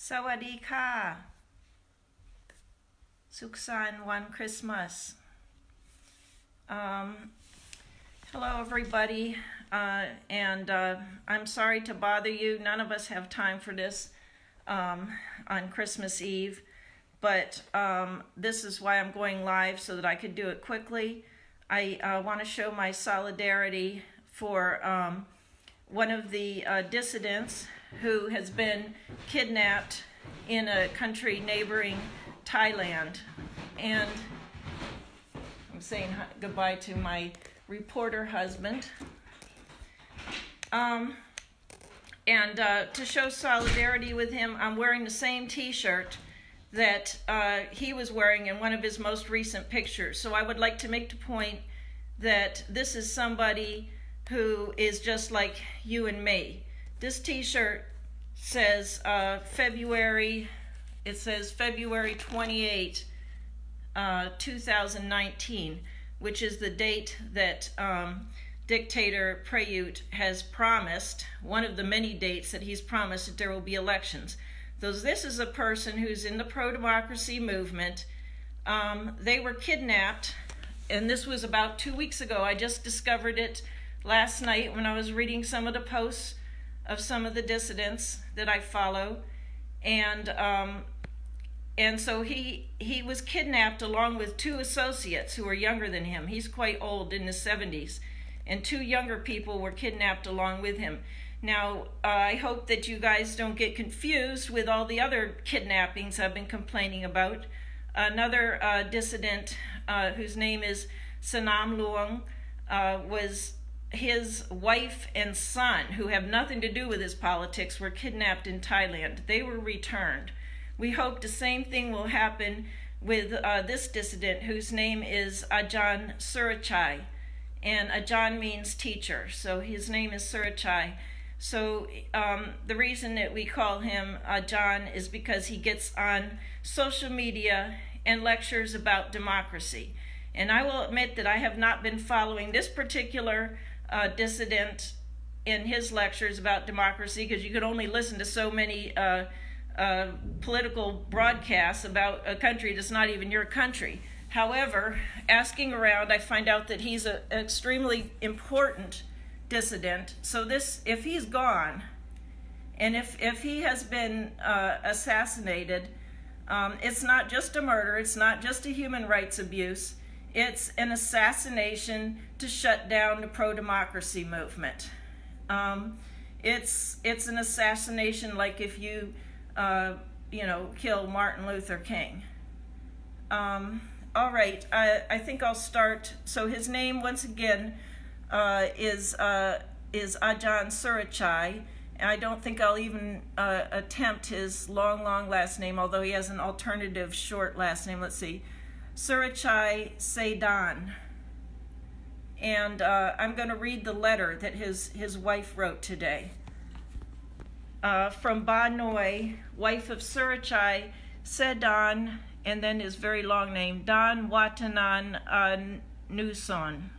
สวัสดีค่ะสุขสันต์วันคริสต์มาส Hello everybody, and I'm sorry to bother you. None of us have time for this on Christmas Eve, but this is why I'm going live so that I could do it quickly. I want to show my solidarity for one of the dissidents who has been kidnapped in a country neighboring Thailand. And I'm saying goodbye to my reporter husband. And to show solidarity with him, I'm wearing the same t-shirt that he was wearing in one of his most recent pictures. So I would like to make the point that this is somebody who is just like you and me. This t-shirt says February 28, 2019, which is the date that dictator Prayut has promised, one of the many dates that he's promised that there will be elections. So this is a person who's in the pro-democracy movement. They were kidnapped, and this was about 2 weeks ago. I just discovered it last night when I was reading some of the posts of some of the dissidents that I follow. And so he was kidnapped along with two associates who are younger than him. He's quite old, in his 70s. And two younger people were kidnapped along with him. Now, I hope that you guys don't get confused with all the other kidnappings I've been complaining about. Another dissident whose name is Sanam Luang was his wife and son, who have nothing to do with his politics, were kidnapped in Thailand. They were returned. We hope the same thing will happen with this dissident, whose name is Ajahn Surachai. And Ajahn means teacher, so his name is Surachai. So the reason that we call him Ajahn is because he gets on social media and lectures about democracy. And I will admit that I have not been following this particular dissident in his lectures about democracy, because you could only listen to so many political broadcasts about a country that's not even your country. However, asking around, I find out that he's an extremely important dissident. So if he's gone, and if he has been assassinated, it's not just a murder, it's not just a human rights abuse, it's an assassination to shut down the pro-democracy movement. It's an assassination like if you kill Martin Luther King. All right, I think I'll start. So his name, once again, is Ajahn Surachai. I don't think I'll even attempt his long last name, although he has an alternative short last name. Let's see, Surachai Saidan. And I'm going to read the letter that his wife wrote today. From Ba Noi, wife of Surachai Sedan, and then his very long name, Dan Watanan Nuson.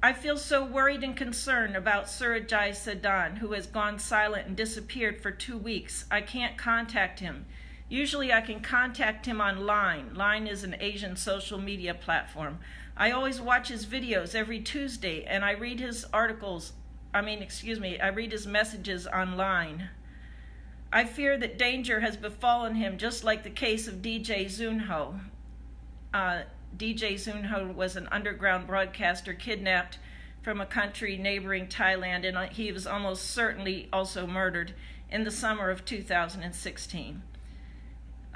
I feel so worried and concerned about Surachai Sedan, who has gone silent and disappeared for 2 weeks. I can't contact him. Usually I can contact him on Line. Line is an Asian social media platform. I always watch his videos every Tuesday, and I read his I read his messages online. I fear that danger has befallen him, just like the case of DJ Zunho. DJ Zunho was an underground broadcaster kidnapped from a country neighboring Thailand, and he was almost certainly also murdered in the summer of 2016.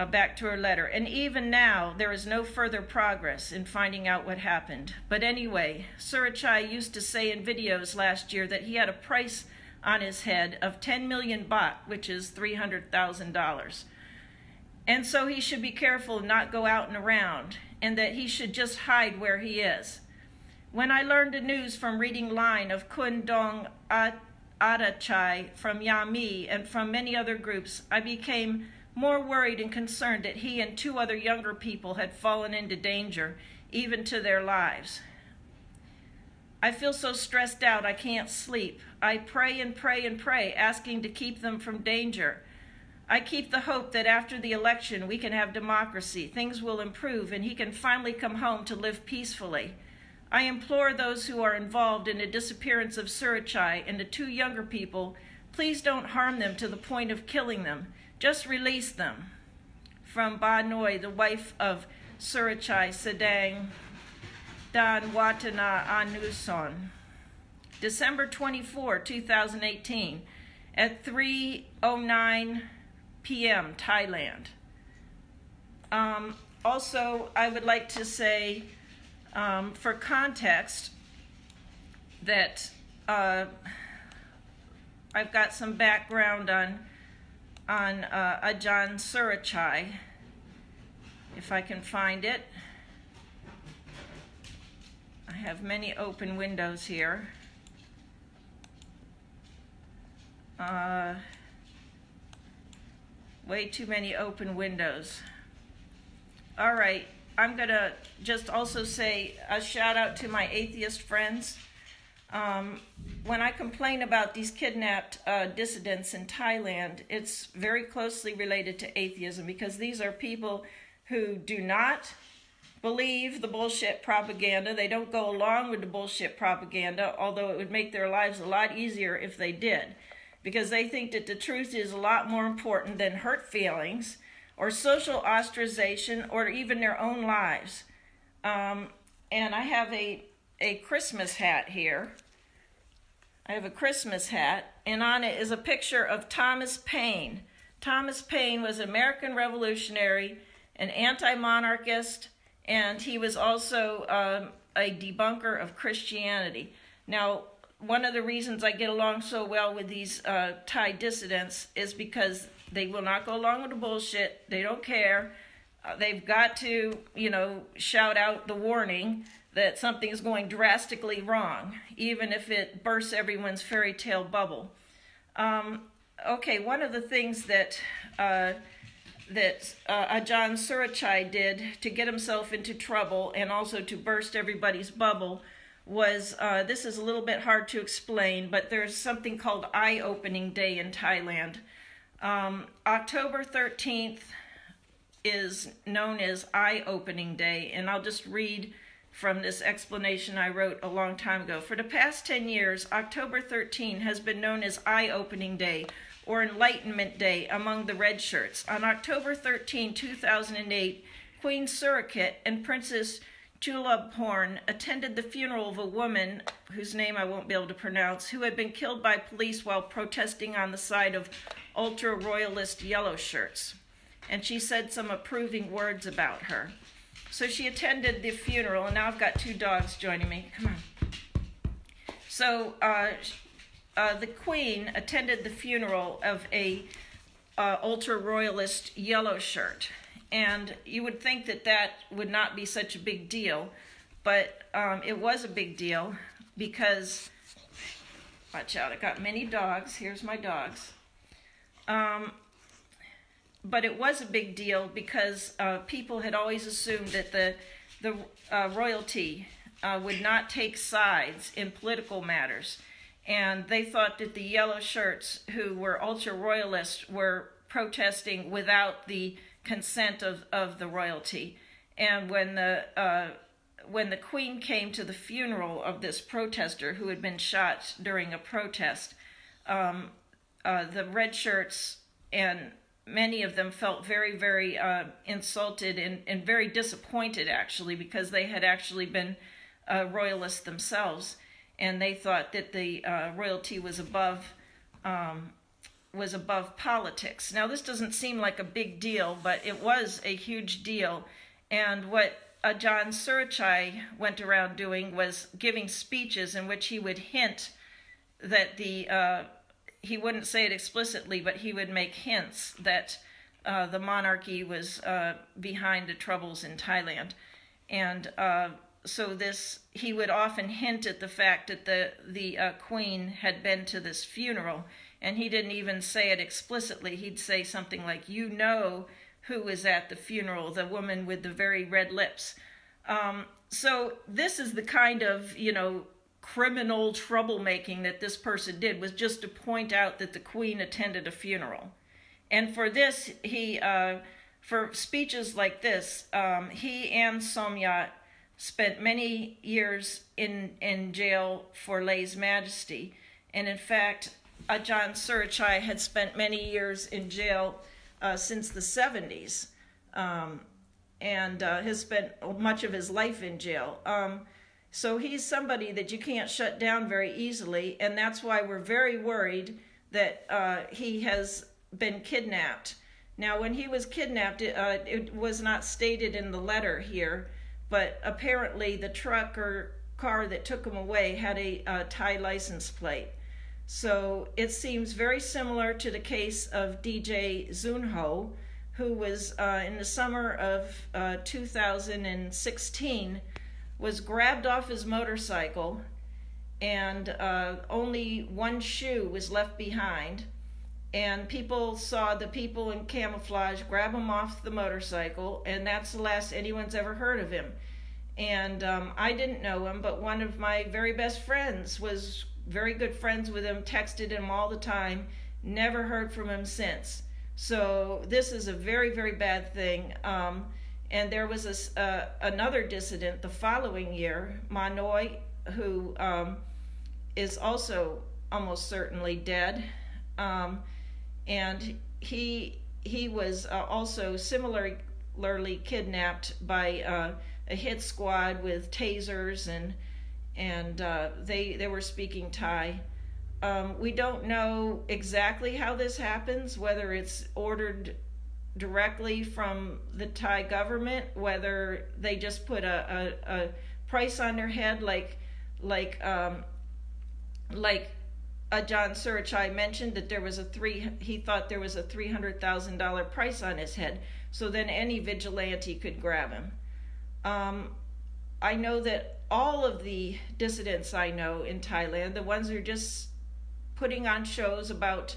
Back to her letter. And even now, there is no further progress in finding out what happened. But anyway, Surachai used to say in videos last year that he had a price on his head of 10 million baht, which is $300,000. And so he should be careful not go out and around, and that he should just hide where he is. When I learned the news from reading Line of Kun Dong Adachai from Yami and from many other groups, I became more worried and concerned that he and 2 other younger people had fallen into danger, even to their lives. I feel so stressed out I can't sleep. I pray and pray and pray, asking to keep them from danger. I keep the hope that after the election we can have democracy, things will improve, and he can finally come home to live peacefully. I implore those who are involved in the disappearance of Surachai and the 2 younger people, please don't harm them to the point of killing them. Just release them. From Ba Noi, the wife of Surachai Sedang Dan Watana Anuson. December 24, 2018, at 3:09 p.m. Thailand. Also, I would like to say, for context, that I've got some background on Ajahn Surachai, if I can find it. I have many open windows here. Way too many open windows. All right, I'm going to just also say a shout out to my atheist friends. When I complain about these kidnapped dissidents in Thailand, it's very closely related to atheism, because these are people who do not believe the bullshit propaganda. They don't go along with the bullshit propaganda, although it would make their lives a lot easier if they did, because they think that the truth is a lot more important than hurt feelings or social ostracization or even their own lives. And I have a Christmas hat here. I have a Christmas hat, and on it is a picture of Thomas Paine. Thomas Paine was an American revolutionary, an anti-monarchist, and he was also a debunker of Christianity. Now, one of the reasons I get along so well with these Thai dissidents is because they will not go along with the bullshit. They don't care. They've got to, shout out the warning that something is going drastically wrong, even if it bursts everyone's fairy tale bubble. Okay, one of the things that Ajahn Surachai did to get himself into trouble and also to burst everybody's bubble was, this is a little bit hard to explain, but there's something called Eye-Opening Day in Thailand. October 13th is known as Eye-Opening Day, and I'll just read from this explanation I wrote a long time ago. For the past 10 years, October 13 has been known as Eye-Opening Day or Enlightenment Day among the Red Shirts. On October 13, 2008, Queen Surakit and Princess Chulabhorn attended the funeral of a woman whose name I won't be able to pronounce, who had been killed by police while protesting on the side of ultra-royalist yellow shirts. And she said some approving words about her. So she attended the funeral, and now I've got 2 dogs joining me. Come on. So the Queen attended the funeral of a ultra-royalist yellow shirt. And you would think that that would not be such a big deal, but it was a big deal because, watch out, I got many dogs. Here's my dogs. But it was a big deal because people had always assumed that the royalty would not take sides in political matters. And they thought that the yellow shirts, who were ultra-royalists, were protesting without the consent of the royalty. And when the Queen came to the funeral of this protester who had been shot during a protest, the red shirts, and many of them felt very, very insulted and very disappointed, actually, because they had actually been royalists themselves, and they thought that the royalty was above politics. Now, this doesn't seem like a big deal, but it was a huge deal. And what Ajahn Surachai went around doing was giving speeches in which he would hint that he wouldn't say it explicitly, but he would make hints that the monarchy was behind the troubles in Thailand. And so he would often hint at the fact that the Queen had been to this funeral. And he didn't even say it explicitly. He'd say something like, "You know who was at the funeral, the woman with the very red lips." So this is the kind of, criminal troublemaking that this person did, was just to point out that the Queen attended a funeral. And for this, for speeches like this, he and Somyat spent many years in jail for lèse majesty. And in fact, Ajahn Surachai had spent many years in jail since the 70s, and has spent much of his life in jail. So he's somebody that you can't shut down very easily, and that's why we're very worried that he has been kidnapped. Now, when he was kidnapped, it was not stated in the letter here, but apparently the truck or car that took him away had a Thai license plate. So it seems very similar to the case of DJ Zunho, who was in the summer of 2016, was grabbed off his motorcycle, and only one shoe was left behind. And people saw the people in camouflage grab him off the motorcycle, and that's the last anyone's ever heard of him. And I didn't know him, but one of my very best friends was very good friends with him, texted him all the time, never heard from him since. So this is a very, very bad thing. And there was another dissident the following year, Manoi, who is also almost certainly dead. And he was also similarly kidnapped by a hit squad with tasers, and they were speaking Thai. We don't know exactly how this happens, whether it's ordered directly from the Thai government, whether they just put a price on their head, like Ajahn Surachai mentioned that there was he thought there was a $300,000 price on his head, so then any vigilante could grab him. I know that all of the dissidents I know in Thailand, the ones who are just putting on shows about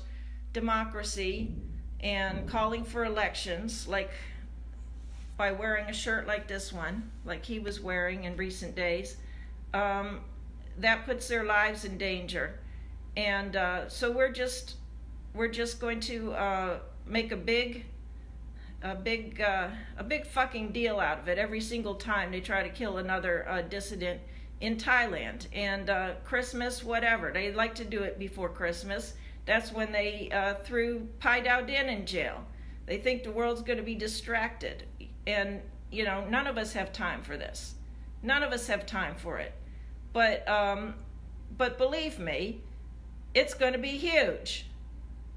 democracy and calling for elections, like by wearing a shirt like this one, like he was wearing in recent days, that puts their lives in danger. And so we're just going to make a big fucking deal out of it every single time they try to kill another dissident in Thailand. And Christmas, whatever, they like to do it before Christmas. That's when they threw Pai Dao Din in jail. They think the world's going to be distracted, and none of us have time for this. None of us have time for it. But believe me, it's going to be huge.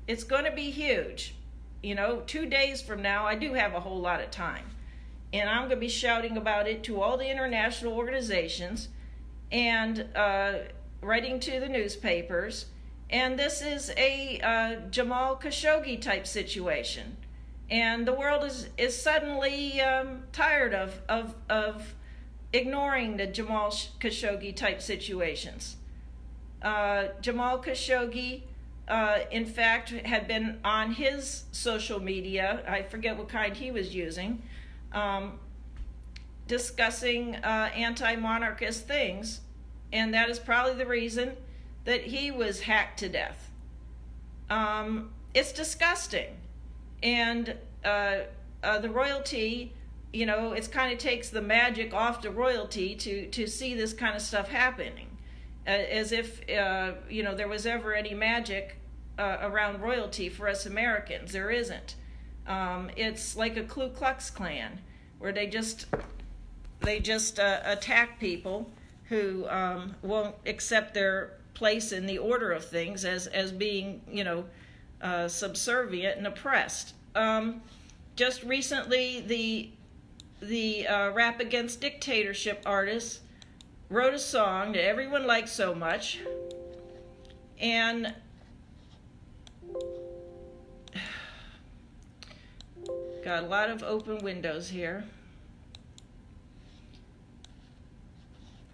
It's going to be huge. 2 days from now, I do have a whole lot of time. And I'm going to be shouting about it to all the international organizations and writing to the newspapers. And this is a Jamal Khashoggi type situation. And the world is suddenly tired of ignoring the Jamal Khashoggi type situations. Jamal Khashoggi, in fact, had been on his social media, I forget what kind he was using, discussing anti-monarchist things, and that is probably the reason that he was hacked to death. It's disgusting. And the royalty, it kind of takes the magic off the royalty to see this kind of stuff happening. As if, there was ever any magic around royalty for us Americans. There isn't. It's like a Ku Klux Klan, where they just attack people who won't accept their place in the order of things as being, subservient and oppressed. Just recently, the Rap Against Dictatorship artists wrote a song that everyone likes so much, and got a lot of open windows here.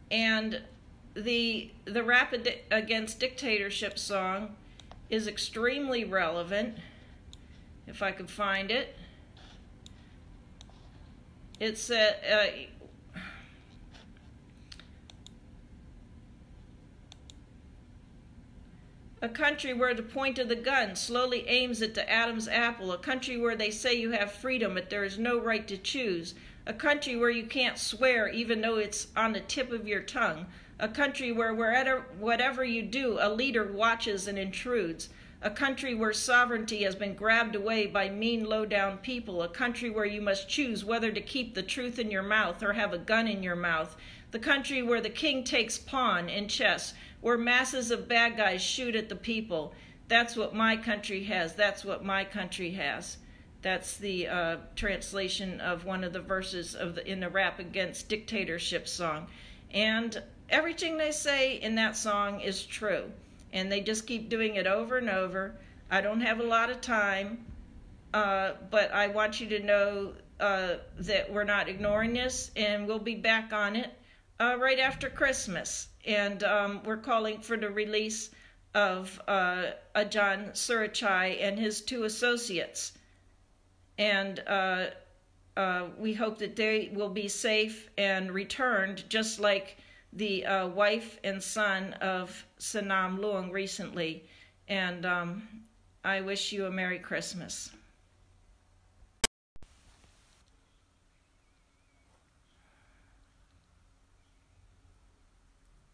And the Rap Against Dictatorship song is extremely relevant, if I could find it. It's a country where the point of the gun slowly aims at the Adam's apple, a country where they say you have freedom but there is no right to choose, a country where you can't swear even though it's on the tip of your tongue, a country where whatever you do, a leader watches and intrudes, a country where sovereignty has been grabbed away by mean, low-down people, a country where you must choose whether to keep the truth in your mouth or have a gun in your mouth, the country where the king takes pawn in chess, where masses of bad guys shoot at the people. That's what my country has. That's what my country has. That's the translation of one of the verses in the Rap Against Dictatorship song. And everything they say in that song is true. And they just keep doing it over and over. I don't have a lot of time, but I want you to know that we're not ignoring this, and we'll be back on it right after Christmas. And we're calling for the release of Ajahn Surachai and his 2 associates. And we hope that they will be safe and returned, just like the wife and son of Sanam Luang recently. And I wish you a Merry Christmas.